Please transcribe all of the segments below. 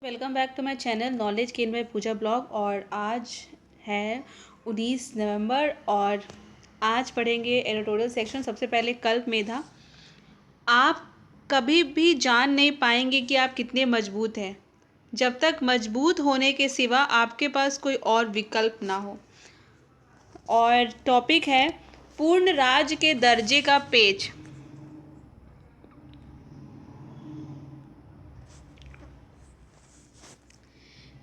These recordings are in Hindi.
Welcome back to my channel knowledge gain by Pooja blog. और आज है 19 नवंबर और आज पढ़ेंगे एडिटोरियल सेक्शन। सबसे पहले कल्प मेधा। आप कभी भी जान नहीं पाएंगे कि आप कितने मजबूत हैं जब तक मजबूत होने के सिवा आपके पास कोई और विकल्प ना हो। और टॉपिक है पूर्ण राज्य के दर्जे का पेच।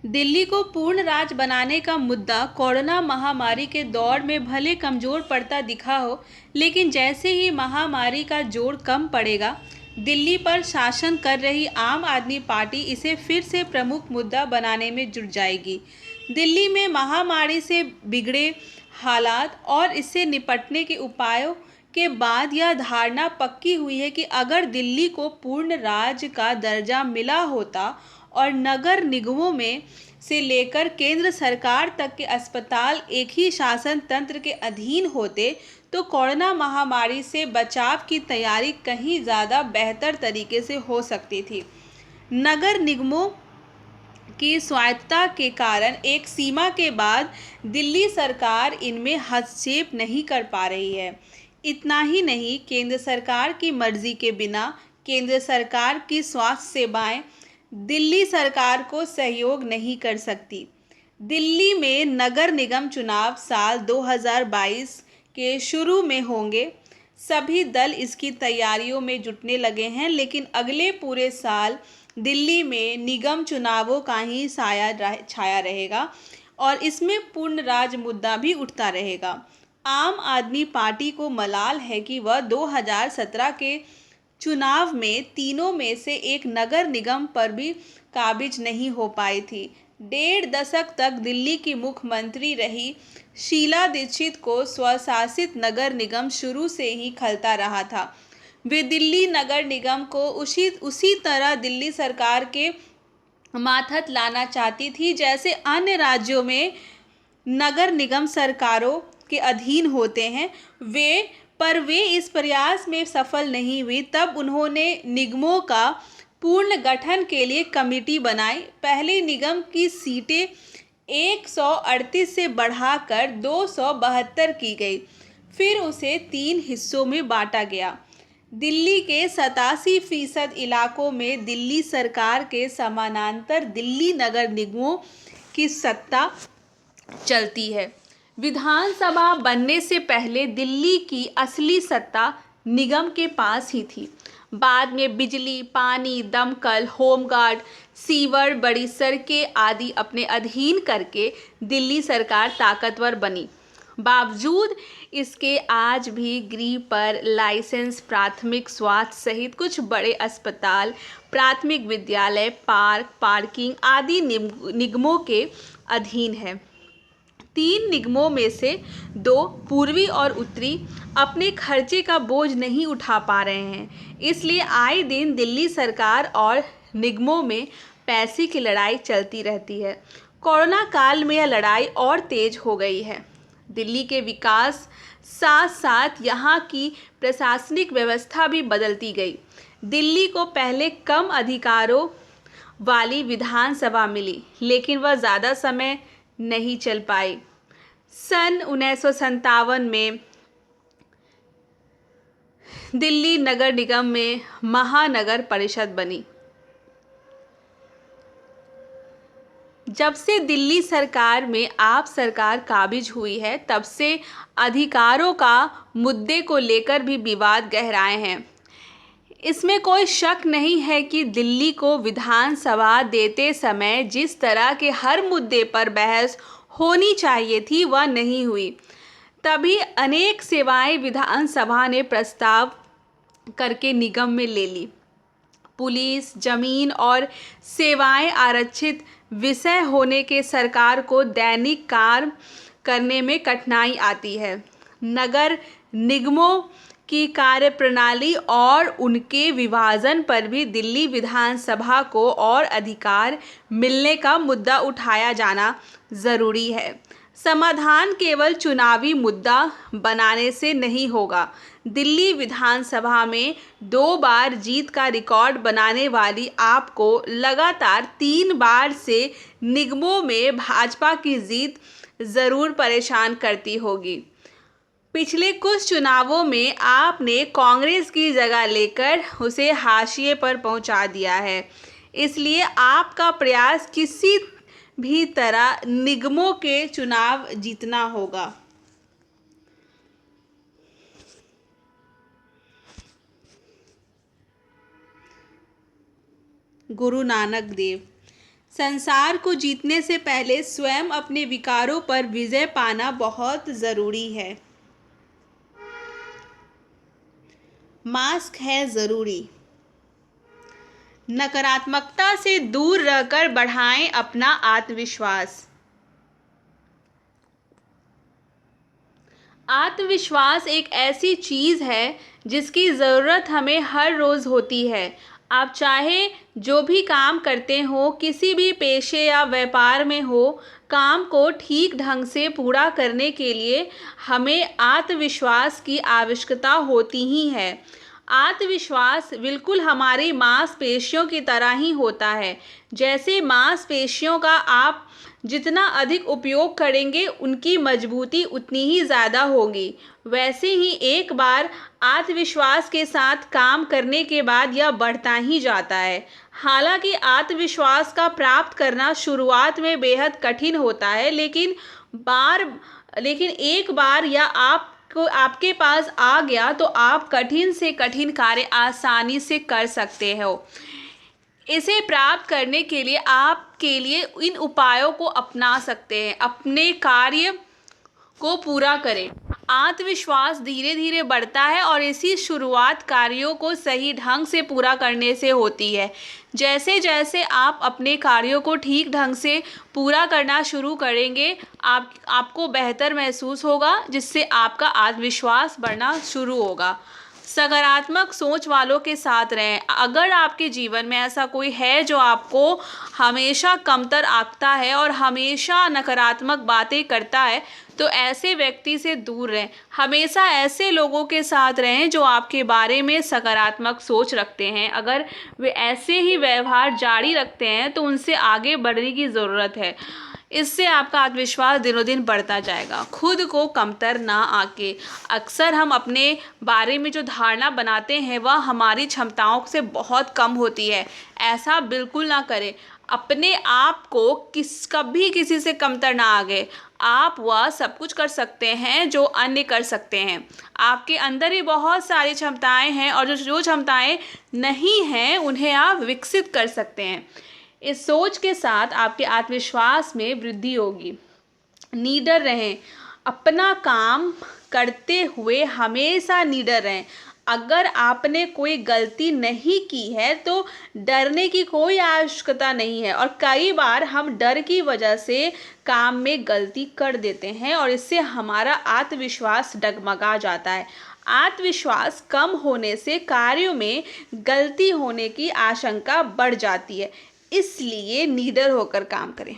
दिल्ली को पूर्ण राज्य बनाने का मुद्दा कोरोना महामारी के दौर में भले कमजोर पड़ता दिखा हो, लेकिन जैसे ही महामारी का जोर कम पड़ेगा, दिल्ली पर शासन कर रही आम आदमी पार्टी इसे फिर से प्रमुख मुद्दा बनाने में जुट जाएगी। दिल्ली में महामारी से बिगड़े हालात और इससे निपटने के उपायों के बाद यह धारणा पक्की हुई है कि अगर दिल्ली को पूर्ण राज्य का दर्जा मिला होता और नगर निगमों में से लेकर केंद्र सरकार तक के अस्पताल एक ही शासन तंत्र के अधीन होते, तो कोरोना महामारी से बचाव की तैयारी कहीं ज़्यादा बेहतर तरीके से हो सकती थी। नगर निगमों की स्वायत्तता के कारण एक सीमा के बाद दिल्ली सरकार इनमें हस्तक्षेप नहीं कर पा रही है। इतना ही नहीं, केंद्र सरकार की मर्जी के बिना केंद्र सरकार की स्वास्थ्य सेवाएं दिल्ली सरकार को सहयोग नहीं कर सकती। दिल्ली में नगर निगम चुनाव साल 2022 के शुरू में होंगे। सभी दल इसकी तैयारियों में जुटने लगे हैं, लेकिन अगले पूरे साल दिल्ली में निगम चुनावों का ही छाया रहेगा और इसमें पूर्ण राज्य मुद्दा भी उठता रहेगा। आम आदमी पार्टी को मलाल है कि वह 2017 के चुनाव में तीनों में से एक नगर निगम पर भी काबिज नहीं हो पाई थी। 1.5 दशक तक दिल्ली की मुख्यमंत्री रही शीला दीक्षित को स्वशासित नगर निगम शुरू से ही खलता रहा था। वे दिल्ली नगर निगम को उसी तरह दिल्ली सरकार के मातहत लाना चाहती थी जैसे अन्य राज्यों में नगर निगम सरकारों के अधीन होते हैं। वे इस प्रयास में सफल नहीं हुई। तब उन्होंने निगमों का पूर्ण गठन के लिए कमेटी बनाई। पहले निगम की सीटें 138 से बढ़ाकर 272 की गई, फिर उसे 3 हिस्सों में बांटा गया। दिल्ली के 87% इलाकों में दिल्ली सरकार के समानांतर दिल्ली नगर निगमों की सत्ता चलती है। विधानसभा बनने से पहले दिल्ली की असली सत्ता निगम के पास ही थी। बाद में बिजली, पानी, दमकल, होमगार्ड, सीवर, बड़ी सड़कें आदि अपने अधीन करके दिल्ली सरकार ताकतवर बनी। बावजूद इसके आज भी गृह पर लाइसेंस, प्राथमिक स्वास्थ्य सहित कुछ बड़े अस्पताल, प्राथमिक विद्यालय, पार्किंग आदि निगमों के अधीन है। 3 निगमों में से 2 पूर्वी और उत्तरी अपने खर्चे का बोझ नहीं उठा पा रहे हैं। इसलिए आए दिन दिल्ली सरकार और निगमों में पैसे की लड़ाई चलती रहती है। कोरोना काल में यह लड़ाई और तेज हो गई है। दिल्ली के विकास साथ साथ यहाँ की प्रशासनिक व्यवस्था भी बदलती गई। दिल्ली को पहले कम अधिकारों वाली विधानसभा मिली, लेकिन वह ज़्यादा समय नहीं चल पाई। सन 1957 में दिल्ली नगर निगम में महानगर परिषद बनी। जब से दिल्ली सरकार में आप सरकार काबिज हुई है, तब से अधिकारों का मुद्दे को लेकर भी विवाद गहराए हैं। इसमें कोई शक नहीं है कि दिल्ली को विधानसभा देते समय जिस तरह के हर मुद्दे पर बहस होनी चाहिए थी, वह नहीं हुई। तभी अनेक सेवाएं विधानसभा ने प्रस्ताव करके निगम में ले ली। पुलिस, जमीन और सेवाएं आरक्षित विषय होने के सरकार को दैनिक कार्य करने में कठिनाई आती है। नगर निगमों की कार्यप्रणाली और उनके विभाजन पर भी दिल्ली विधानसभा को और अधिकार मिलने का मुद्दा उठाया जाना ज़रूरी है। समाधान केवल चुनावी मुद्दा बनाने से नहीं होगा। दिल्ली विधानसभा में 2 बार जीत का रिकॉर्ड बनाने वाली आपको लगातार 3 बार से निगमों में भाजपा की जीत ज़रूर परेशान करती होगी। पिछले कुछ चुनावों में आपने कांग्रेस की जगह लेकर उसे हाशिए पर पहुंचा दिया है, इसलिए आपका प्रयास किसी भी तरह निगमों के चुनाव जीतना होगा। गुरु नानक देव। संसार को जीतने से पहले स्वयं अपने विकारों पर विजय पाना बहुत ज़रूरी है। मास्क है ज़रूरी। नकारात्मकता से दूर रहकर बढ़ाएं अपना आत्मविश्वास। आत्मविश्वास एक ऐसी चीज़ है जिसकी ज़रूरत हमें हर रोज़ होती है। आप चाहे जो भी काम करते हो, किसी भी पेशे या व्यापार में हो, काम को ठीक ढंग से पूरा करने के लिए हमें आत्मविश्वास की आवश्यकता होती ही है। आत्मविश्वास बिल्कुल हमारी मांसपेशियों की तरह ही होता है। जैसे मांसपेशियों का आप जितना अधिक उपयोग करेंगे उनकी मजबूती उतनी ही ज़्यादा होगी, वैसे ही एक बार आत्मविश्वास के साथ काम करने के बाद यह बढ़ता ही जाता है। हालांकि आत्मविश्वास का प्राप्त करना शुरुआत में बेहद कठिन होता है, लेकिन एक बार यह आपके पास आ गया तो आप कठिन से कठिन कार्य आसानी से कर सकते हो। इसे प्राप्त करने के लिए आपके लिए इन उपायों को अपना सकते हैं। अपने कार्य को पूरा करें। आत्मविश्वास धीरे धीरे बढ़ता है और इसी शुरुआत कार्यों को सही ढंग से पूरा करने से होती है। जैसे जैसे आप अपने कार्यों को ठीक ढंग से पूरा करना शुरू करेंगे, आपको बेहतर महसूस होगा, जिससे आपका आत्मविश्वास बढ़ना शुरू होगा। सकारात्मक सोच वालों के साथ रहें। अगर आपके जीवन में ऐसा कोई है जो आपको हमेशा कमतर आंकता है और हमेशा नकारात्मक बातें करता है, तो ऐसे व्यक्ति से दूर रहें। हमेशा ऐसे लोगों के साथ रहें जो आपके बारे में सकारात्मक सोच रखते हैं। अगर वे ऐसे ही व्यवहार जारी रखते हैं तो उनसे आगे बढ़ने की ज़रूरत है। इससे आपका आत्मविश्वास दिनों दिन बढ़ता जाएगा। खुद को कमतर ना आके। अक्सर हम अपने बारे में जो धारणा बनाते हैं वह हमारी क्षमताओं से बहुत कम होती है। ऐसा बिल्कुल ना करें। अपने आप को कभी किसी से कमतर ना आगे। आप वह सब कुछ कर सकते हैं जो अन्य कर सकते हैं। आपके अंदर ही बहुत सारी क्षमताएं हैं और जो क्षमताएं नहीं हैं उन्हें आप विकसित कर सकते हैं। इस सोच के साथ आपके आत्मविश्वास में वृद्धि होगी। निडर रहें। अपना काम करते हुए हमेशा निडर रहें। अगर आपने कोई गलती नहीं की है तो डरने की कोई आवश्यकता नहीं है, और कई बार हम डर की वजह से काम में गलती कर देते हैं और इससे हमारा आत्मविश्वास डगमगा जाता है। आत्मविश्वास कम होने से कार्यों में गलती होने की आशंका बढ़ जाती है, इसलिए निडर होकर काम करें।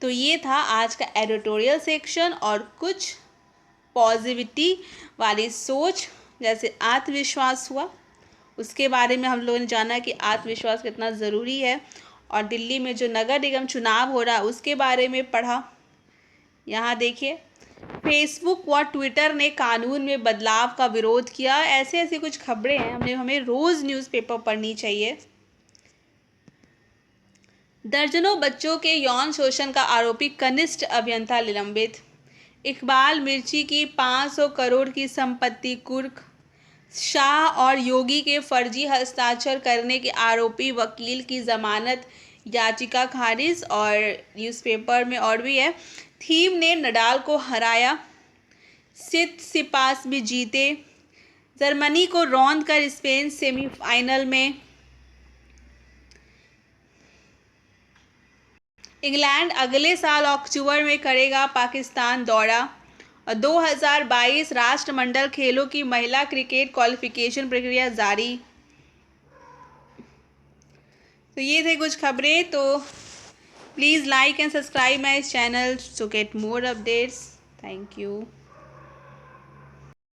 तो ये था आज का एडिटोरियल सेक्शन और कुछ पॉजिटिविटी वाली सोच, जैसे आत्मविश्वास हुआ, उसके बारे में हम लोगों ने जाना कि आत्मविश्वास कितना ज़रूरी है, और दिल्ली में जो नगर निगम चुनाव हो रहा है उसके बारे में पढ़ा। यहाँ देखिए, फेसबुक व ट्विटर ने कानून में बदलाव का विरोध किया। ऐसे ऐसी कुछ खबरें हैं, हमें रोज़ न्यूज़पेपर पढ़नी चाहिए। दर्जनों बच्चों के यौन शोषण का आरोपी कनिष्ठ अभियंता निलंबित। इकबाल मिर्ची की 500 करोड़ की संपत्ति कुर्क। शाह और योगी के फर्जी हस्ताक्षर करने के आरोपी वकील की जमानत याचिका खारिज। और न्यूज़पेपर में और भी है, थीम ने नडाल को हराया, सिपास भी जीते, जर्मनी को रौंद कर स्पेन सेमीफाइनल में। इंग्लैंड अगले साल अक्टूबर में करेगा पाकिस्तान दौरा। और 2022 राष्ट्रमंडल खेलों की महिला क्रिकेट क्वालिफिकेशन प्रक्रिया जारी। तो ये थे कुछ खबरें। तो please like and subscribe my channel to get more updates. Thank you.